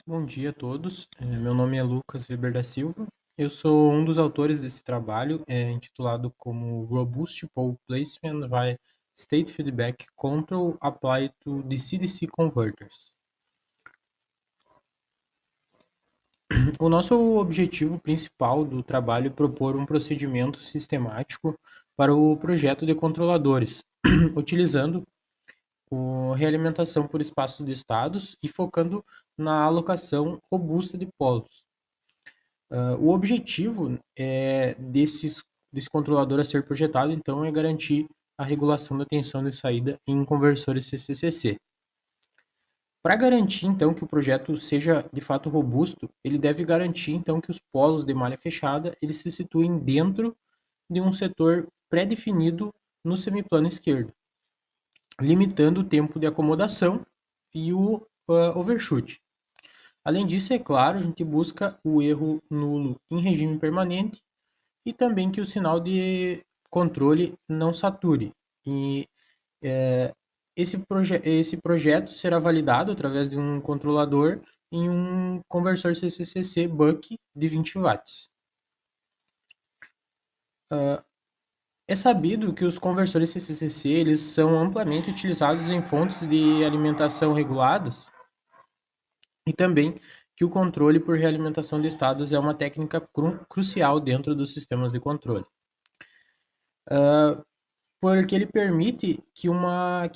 Bom dia a todos. Meu nome é Lucas Weber da Silva. Eu sou um dos autores desse trabalho, intitulado como Robust Pole Placement via State Feedback Control Applied to DC-DC Converters. O nosso objetivo principal do trabalho é propor um procedimento sistemático para o projeto de controladores, utilizando a realimentação por espaços de estados e focando na alocação robusta de polos. O objetivo desse controlador a ser projetado, então, é garantir a regulação da tensão de saída em conversores CCCC. Para garantir, então, que o projeto seja de fato robusto, ele deve garantir, então, que os polos de malha fechada eles se situem dentro de um setor pré-definido no semiplano esquerdo, limitando o tempo de acomodação e o overshoot. Além disso, é claro, a gente busca o erro nulo em regime permanente e também que o sinal de controle não sature. E esse projeto será validado através de um controlador em um conversor CCCC buck de 20 watts. É sabido que os conversores CCCC eles são amplamente utilizados em fontes de alimentação reguladas e também que o controle por realimentação de estados é uma técnica crucial dentro dos sistemas de controle. Porque ele permite que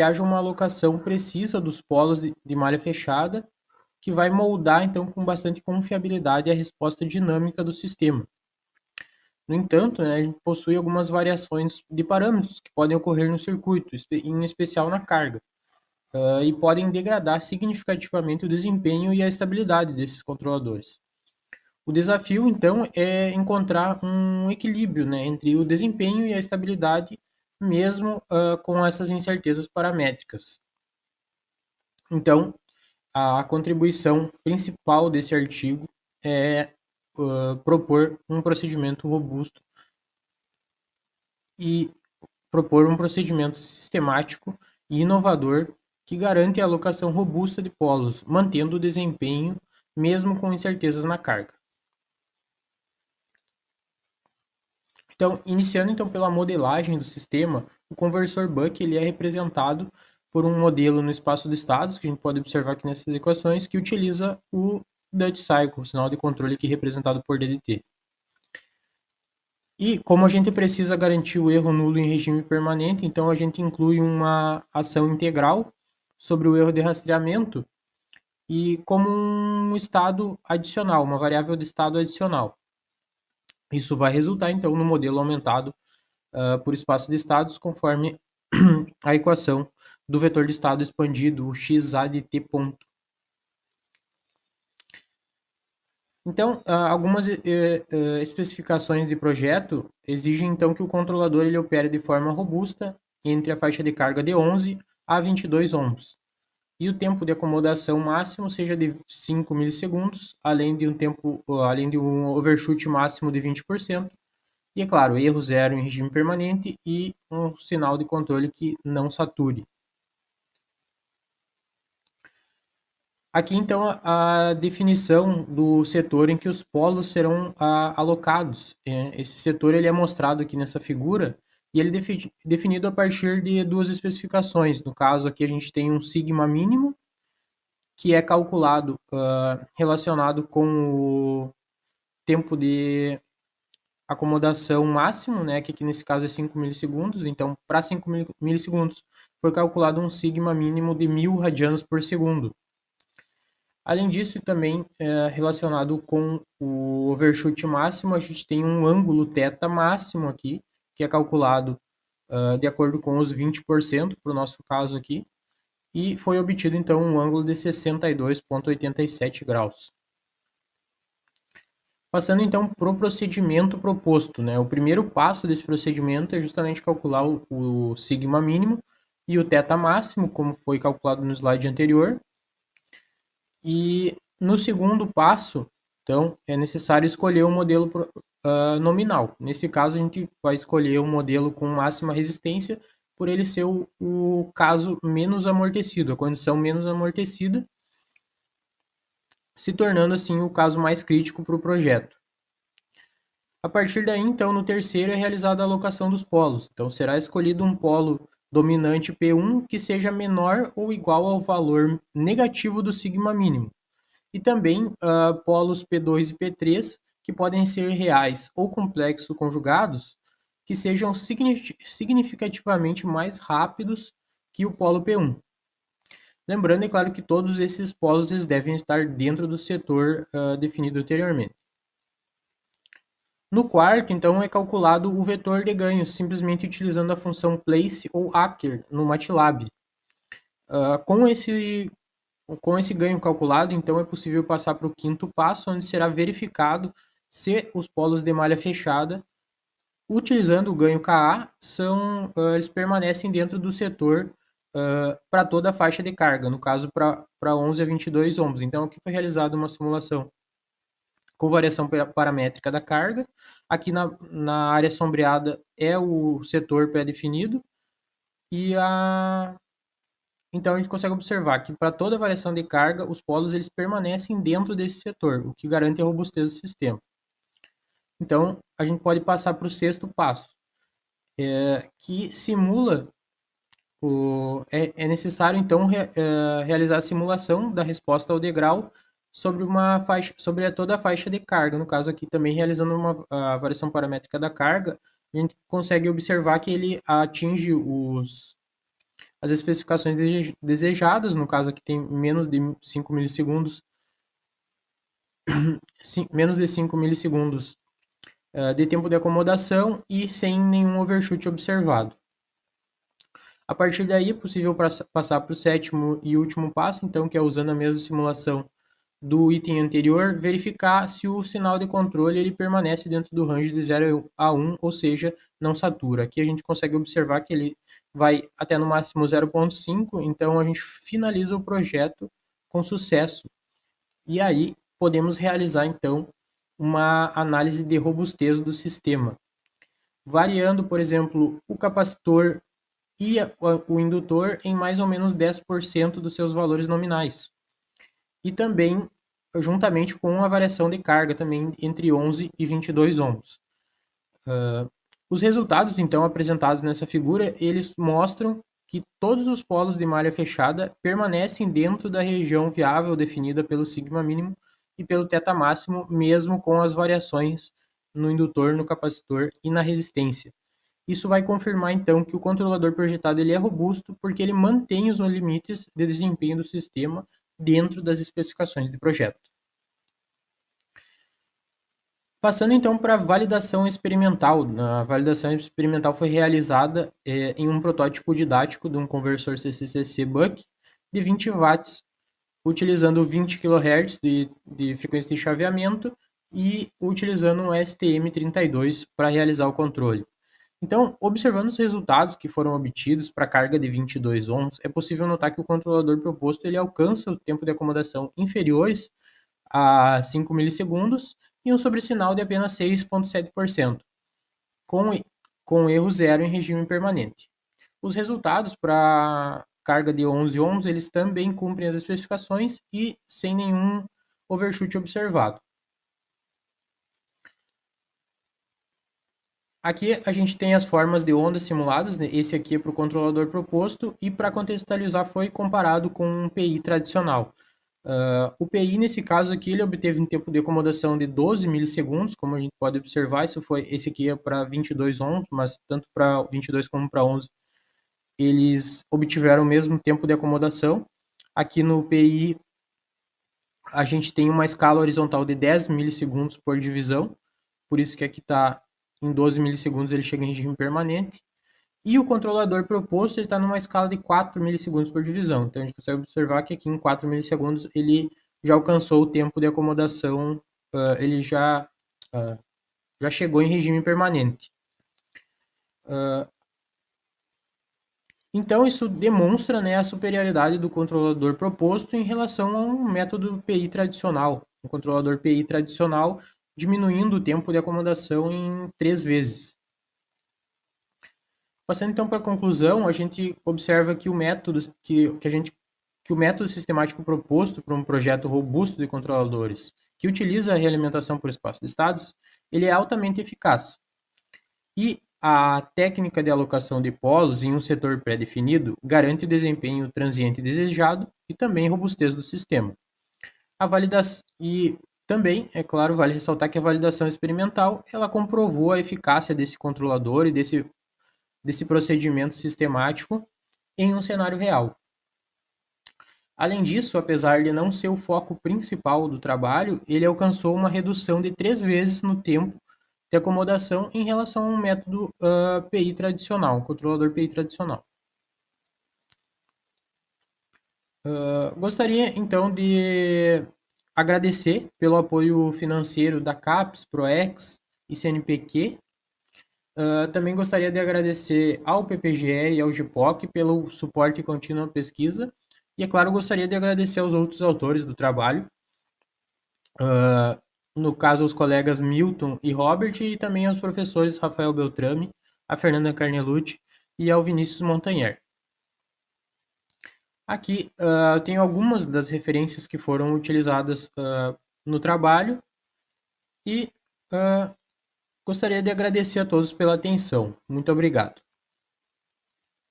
haja uma alocação precisa dos polos de malha fechada, que vai moldar, então, com bastante confiabilidade a resposta dinâmica do sistema. No entanto, né, a gente possui algumas variações de parâmetros que podem ocorrer no circuito, em especial na carga, e podem degradar significativamente o desempenho e a estabilidade desses controladores. O desafio, então, é encontrar um equilíbrio, né, entre o desempenho e a estabilidade, mesmo com essas incertezas paramétricas. Então, a contribuição principal desse artigo é propor um procedimento robusto e propor um procedimento sistemático e inovador que garante a alocação robusta de polos, mantendo o desempenho mesmo com incertezas na carga. Então, iniciando então pela modelagem do sistema, o conversor buck ele é representado por um modelo no espaço de estados, que a gente pode observar aqui nessas equações, que utiliza o Duty Cycle, o sinal de controle aqui representado por DDT. E como a gente precisa garantir o erro nulo em regime permanente, então a gente inclui uma ação integral sobre o erro de rastreamento e como um estado adicional, uma variável de estado adicional. Isso vai resultar, então, no modelo aumentado por espaço de estados, conforme a equação do vetor de estado expandido, o xa de t ponto. Então, algumas especificações de projeto exigem, então, que o controlador ele opere de forma robusta entre a faixa de carga de 11 a 22 ohms. E o tempo de acomodação máximo seja de 5 milissegundos, além de um overshoot máximo de 20%. E, é claro, erro zero em regime permanente e um sinal de controle que não sature. Aqui, então, a definição do setor em que os polos serão alocados. Esse setor ele é mostrado aqui nessa figura e ele é definido a partir de duas especificações. No caso, aqui a gente tem um sigma mínimo, que é calculado relacionado com o tempo de acomodação máximo, né, que aqui nesse caso é 5 milissegundos. Então, para 5 milissegundos, foi calculado um sigma mínimo de 1000 radianos por segundo. Além disso, também relacionado com o overshoot máximo, a gente tem um ângulo θ máximo aqui, que é calculado de acordo com os 20%, para o nosso caso aqui, e foi obtido, então, um ângulo de 62,87 graus. Passando, então, para o procedimento proposto, né? O primeiro passo desse procedimento é justamente calcular o sigma mínimo e o θ máximo, como foi calculado no slide anterior. E no segundo passo, então, é necessário escolher um modelo nominal. Nesse caso, a gente vai escolher um modelo com máxima resistência, por ele ser o caso menos amortecido, a condição menos amortecida. se tornando assim o caso mais crítico para o projeto. A partir daí, então, no terceiro é realizada a alocação dos polos. Então, será escolhido um polo dominante P1 que seja menor ou igual ao valor negativo do sigma mínimo. E também polos P2 e P3 que podem ser reais ou complexos conjugados, que sejam significativamente mais rápidos que o polo P1. Lembrando, é claro, que todos esses polos eles devem estar dentro do setor definido anteriormente. No quarto, então, é calculado o vetor de ganhos, simplesmente utilizando a função place ou acre no MATLAB. Uh, com, esse, com esse ganho calculado, então, é possível passar para o quinto passo, onde será verificado se os polos de malha fechada, utilizando o ganho Ka, eles permanecem dentro do setor para toda a faixa de carga, no caso, para 11 a 22 ohms. Então, aqui foi realizada uma simulação com variação paramétrica da carga. Aqui na área sombreada é o setor pré-definido. Então a gente consegue observar que para toda variação de carga, os polos eles permanecem dentro desse setor, o que garante a robustez do sistema. Então a gente pode passar para o sexto passo, que simula é necessário então realizar a simulação da resposta ao degrau sobre uma faixa, sobre toda a faixa de carga. No caso aqui também realizando a variação paramétrica da carga, a gente consegue observar que ele atinge as especificações desejadas. No caso aqui tem menos de 5 milissegundos, menos de 5 milissegundos de tempo de acomodação e sem nenhum overshoot observado. A partir daí é possível passar para o sétimo e último passo, então, que é usando a mesma simulação do item anterior, verificar se o sinal de controle ele permanece dentro do range de 0 a 1, ou seja, não satura. Aqui a gente consegue observar que ele vai até no máximo 0,5, então a gente finaliza o projeto com sucesso. E aí podemos realizar, então, uma análise de robustez do sistema, variando, por exemplo, o capacitor e o indutor em mais ou menos 10% dos seus valores nominais. E também, juntamente com a variação de carga também entre 11 e 22 ohms. Os resultados, então, apresentados nessa figura, eles mostram que todos os polos de malha fechada permanecem dentro da região viável definida pelo sigma mínimo e pelo θ máximo, mesmo com as variações no indutor, no capacitor e na resistência. Isso vai confirmar, então, que o controlador projetado ele é robusto porque ele mantém os limites de desempenho do sistema dentro das especificações de projeto. Passando, então, para a validação experimental. A validação experimental foi realizada em um protótipo didático de um conversor CCCC Buck de 20 watts, utilizando 20 kHz de frequência de chaveamento e utilizando um STM32 para realizar o controle. Então, observando os resultados que foram obtidos para a carga de 22 ohms, é possível notar que o controlador proposto ele alcança o tempo de acomodação inferiores a 5 milissegundos e um sobressinal de apenas 6,7%, com, com erro zero em regime permanente. Os resultados para carga de 11 ohms, eles também cumprem as especificações e sem nenhum overshoot observado. Aqui a gente tem as formas de ondas simuladas, né? Esse aqui é para o controlador proposto e para contextualizar foi comparado com um PI tradicional. O PI, nesse caso aqui, ele obteve um tempo de acomodação de 12 milissegundos, como a gente pode observar, esse aqui é para 22 ohms, mas tanto para 22 como para 11, eles obtiveram o mesmo tempo de acomodação. Aqui no PI, a gente tem uma escala horizontal de 10 milissegundos por divisão, por isso que aqui está em 12 milissegundos ele chega em regime permanente. E o controlador proposto está numa escala de 4 milissegundos por divisão. Então a gente consegue observar que aqui em 4 milissegundos ele já alcançou o tempo de acomodação, ele já chegou em regime permanente. Então isso demonstra, né, a superioridade do controlador proposto em relação a um método PI tradicional, um controlador PI tradicional diminuindo o tempo de acomodação em 3 vezes. Passando então para a conclusão, a gente observa que o método que a gente que o método sistemático proposto para um projeto robusto de controladores que utiliza a realimentação por espaço de estados, ele é altamente eficaz. E a técnica de alocação de polos em um setor pré-definido garante o desempenho transiente desejado e também robustez do sistema. A validação e também, é claro, vale ressaltar que a validação experimental, ela comprovou a eficácia desse controlador e desse procedimento sistemático em um cenário real. Além disso, apesar de não ser o foco principal do trabalho, ele alcançou uma redução de 3 vezes no tempo de acomodação em relação a um método PI tradicional, um controlador PI tradicional. Gostaria então de agradecer pelo apoio financeiro da CAPES, PROEX e CNPq. Também gostaria de agradecer ao PPGE e ao GPOC pelo suporte contínuo à pesquisa. E, é claro, gostaria de agradecer aos outros autores do trabalho, no caso, os colegas Milton e Robert, e também aos professores Rafael Beltrame, a Fernanda Carnelucci e ao Vinícius Montanher. Aqui eu tenho algumas das referências que foram utilizadas no trabalho e gostaria de agradecer a todos pela atenção. Muito obrigado.